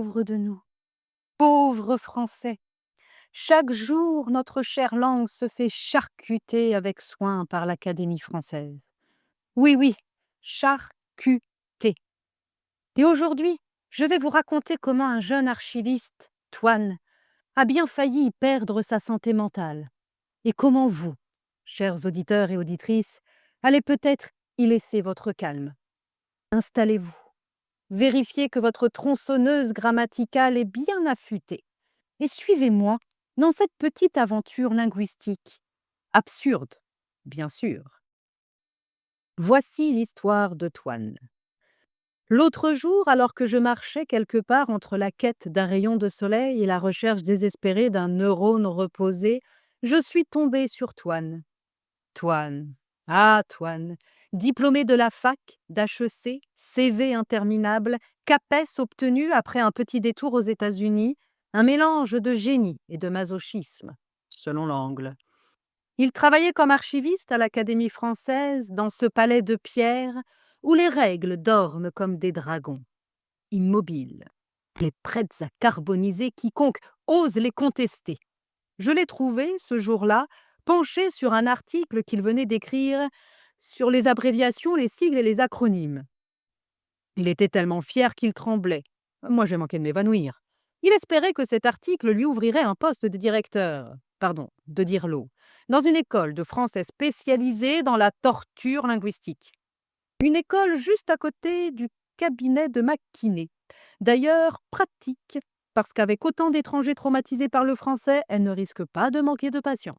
pauvres de nous, pauvres Français! Chaque jour, notre chère langue se fait charcuter avec soin par l'Académie française. Oui, oui, charcuter. Et aujourd'hui, je vais vous raconter comment un jeune archiviste, Toine, a bien failli y perdre sa santé mentale. Et comment vous, chers auditeurs et auditrices, allez peut-être y laisser votre calme. Installez-vous. Vérifiez que votre tronçonneuse grammaticale est bien affûtée. Et suivez-moi dans cette petite aventure linguistique. Absurde, bien sûr. Voici l'histoire de Toine. L'autre jour, alors que je marchais quelque part entre la quête d'un rayon de soleil et la recherche désespérée d'un neurone reposé, je suis tombée sur Toine. Toine, ah Toine, diplômé de la fac, d'HEC, CV interminable, CAPES obtenu après un petit détour aux États-Unis, un mélange de génie et de masochisme, selon l'angle. Il travaillait comme archiviste à l'Académie française, dans ce palais de pierre où les règles dorment comme des dragons, immobiles, et prêtes à carboniser quiconque ose les contester. Je l'ai trouvé, ce jour-là, penché sur un article qu'il venait d'écrire sur les abréviations, les sigles et les acronymes. Il était tellement fier qu'il tremblait. Moi, j'ai manqué de m'évanouir. Il espérait que cet article lui ouvrirait un poste de directeur, de dirlo, dans une école de français spécialisée dans la torture linguistique. Une école juste à côté du cabinet de McKinney. D'ailleurs, pratique, parce qu'avec autant d'étrangers traumatisés par le français, elle ne risque pas de manquer de patients.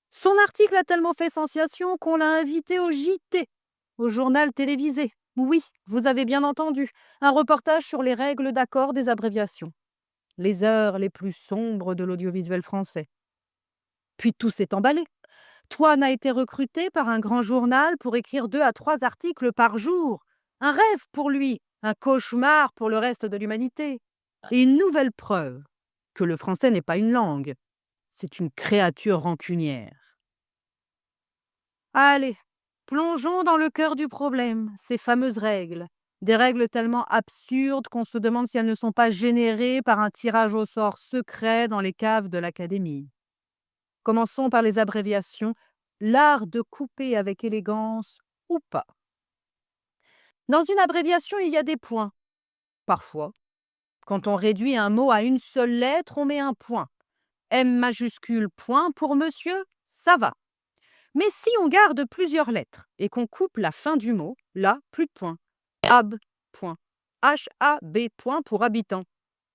Son article a tellement fait sensation qu'on l'a invité au JT, au journal télévisé. Oui, vous avez bien entendu, un reportage sur les règles d'accord des abréviations. Les heures les plus sombres de l'audiovisuel français. Puis tout s'est emballé. Toine a été recruté par un grand journal pour écrire 2 à 3 articles par jour. Un rêve pour lui, un cauchemar pour le reste de l'humanité. Et une nouvelle preuve que le français n'est pas une langue, c'est une créature rancunière. Allez, plongeons dans le cœur du problème, ces fameuses règles. Des règles tellement absurdes qu'on se demande si elles ne sont pas générées par un tirage au sort secret dans les caves de l'Académie. Commençons par les abréviations, l'art de couper avec élégance ou pas. Dans une abréviation, il y a des points. Parfois, quand on réduit un mot à une seule lettre, on met un point. M majuscule point pour monsieur, ça va. Mais si on garde plusieurs lettres et qu'on coupe la fin du mot, là, plus de point. Hab, point. H-A-B, point pour habitant.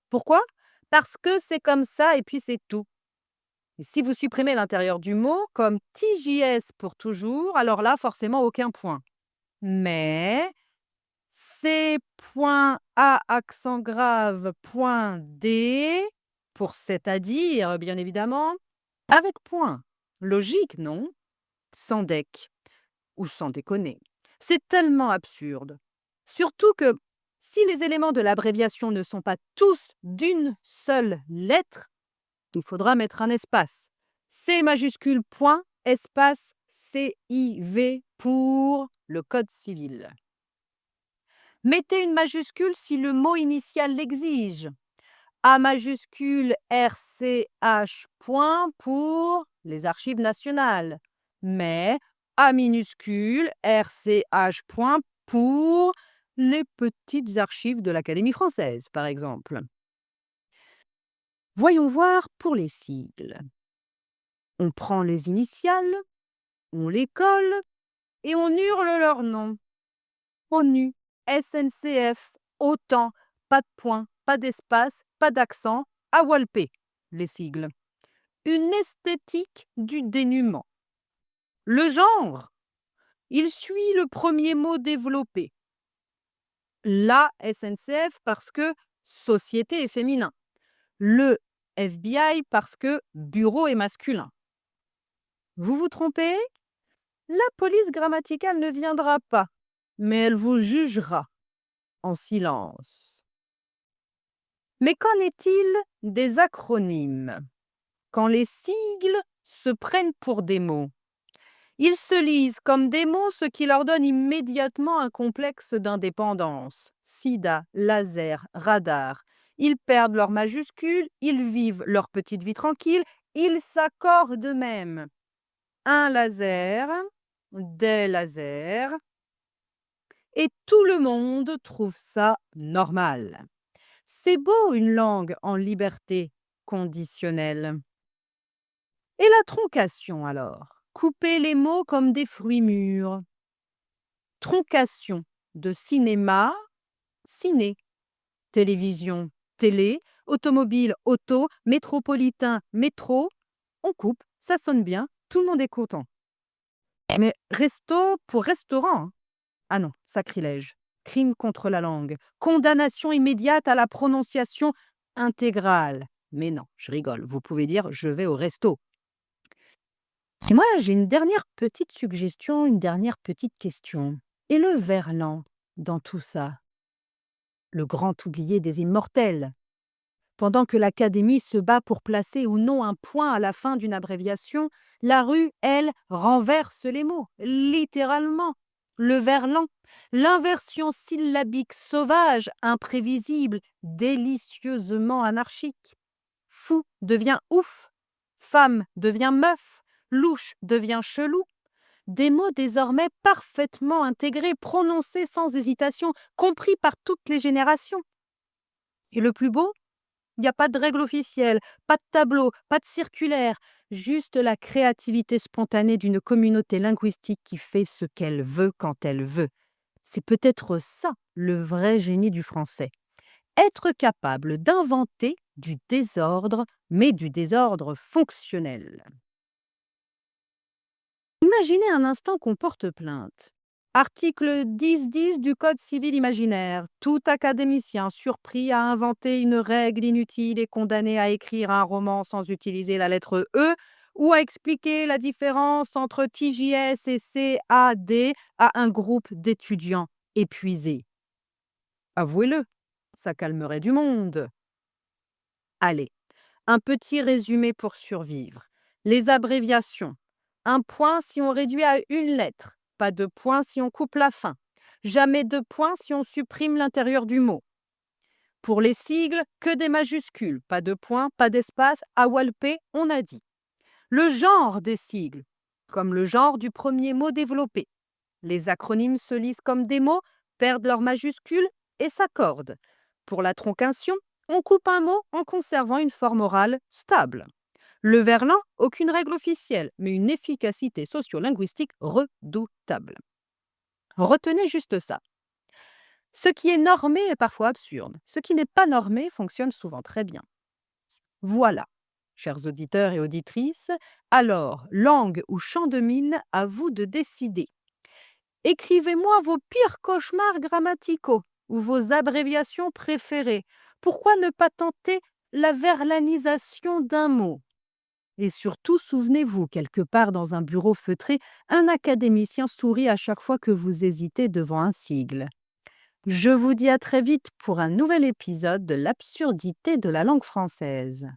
Pourquoi? Parce que c'est comme ça et puis c'est tout. Et si vous supprimez l'intérieur du mot, comme TJS pour toujours, alors là, forcément, aucun point. Mais C, point A, accent grave, point D, pour c'est-à-dire, bien évidemment, avec point. Logique, non? Sans deck, ou sans déconner. C'est tellement absurde. Surtout que, si les éléments de l'abréviation ne sont pas tous d'une seule lettre, il faudra mettre un espace. C majuscule point, espace CIV pour le code civil. Mettez une majuscule si le mot initial l'exige. A majuscule RCH point pour les archives nationales. Mais A minuscule RCH point pour les petites archives de l'Académie française, par exemple. Voyons voir pour les sigles. On prend les initiales, on les colle et on hurle leur nom. ONU, SNCF, OTAN, pas de point, pas d'espace, pas d'accent, AWALP, les sigles. Une esthétique du dénuement. Le genre, il suit le premier mot développé. La SNCF parce que société est féminin. Le FBI parce que bureau est masculin. Vous vous trompez? La police grammaticale ne viendra pas, mais elle vous jugera en silence. Mais qu'en est-il des acronymes? Quand les sigles se prennent pour des mots, ils se lisent comme des mots, ce qui leur donne immédiatement un complexe d'indépendance. Sida, laser, radar. Ils perdent leurs majuscules, ils vivent leur petite vie tranquille, ils s'accordent même. Un laser, des lasers, et tout le monde trouve ça normal. C'est beau une langue en liberté conditionnelle. Et la troncation alors? Couper les mots comme des fruits mûrs. Troncation de cinéma, ciné, télévision, télé, automobile, auto, métropolitain, métro. On coupe, ça sonne bien, tout le monde est content. Mais resto pour restaurant, hein. Ah non, sacrilège. Crime contre la langue. Condamnation immédiate à la prononciation intégrale. Mais non, je rigole. Vous pouvez dire je vais au resto. Et moi, j'ai une dernière petite suggestion, une dernière petite question. Et le verlan dans tout ça? Le grand oublié des immortels. Pendant que l'Académie se bat pour placer ou non un point à la fin d'une abréviation, la rue, elle, renverse les mots, littéralement. Le verlan, l'inversion syllabique sauvage, imprévisible, délicieusement anarchique. Fou devient ouf, femme devient meuf, louche devient chelou. Des mots désormais parfaitement intégrés, prononcés sans hésitation, compris par toutes les générations. Et le plus beau? Il n'y a pas de règle officielle, pas de tableau, pas de circulaire, juste la créativité spontanée d'une communauté linguistique qui fait ce qu'elle veut quand elle veut. C'est peut-être ça le vrai génie du français. Être capable d'inventer du désordre, mais du désordre fonctionnel. Imaginez un instant qu'on porte plainte. Article 10.10 du Code civil imaginaire. Tout académicien surpris à inventer une règle inutile est condamné à écrire un roman sans utiliser la lettre E ou à expliquer la différence entre TJS et CAD à un groupe d'étudiants épuisés. Avouez-le, ça calmerait du monde. Allez, un petit résumé pour survivre. Les abréviations. Un point si on réduit à une lettre. Pas de point si on coupe la fin. Jamais de point si on supprime l'intérieur du mot. Pour les sigles, que des majuscules. Pas de point, pas d'espace. À walper, on a dit. Le genre des sigles, comme le genre du premier mot développé. Les acronymes se lisent comme des mots, perdent leurs majuscules et s'accordent. Pour la troncation, on coupe un mot en conservant une forme orale stable. Le verlan, aucune règle officielle, mais une efficacité sociolinguistique redoutable. Retenez juste ça. Ce qui est normé est parfois absurde. Ce qui n'est pas normé fonctionne souvent très bien. Voilà, chers auditeurs et auditrices, alors, langue ou champ de mine, à vous de décider. Écrivez-moi vos pires cauchemars grammaticaux ou vos abréviations préférées. Pourquoi ne pas tenter la verlanisation d'un mot? Et surtout, souvenez-vous, quelque part dans un bureau feutré, un académicien sourit à chaque fois que vous hésitez devant un sigle. Je vous dis à très vite pour un nouvel épisode de l'absurdité de la langue française.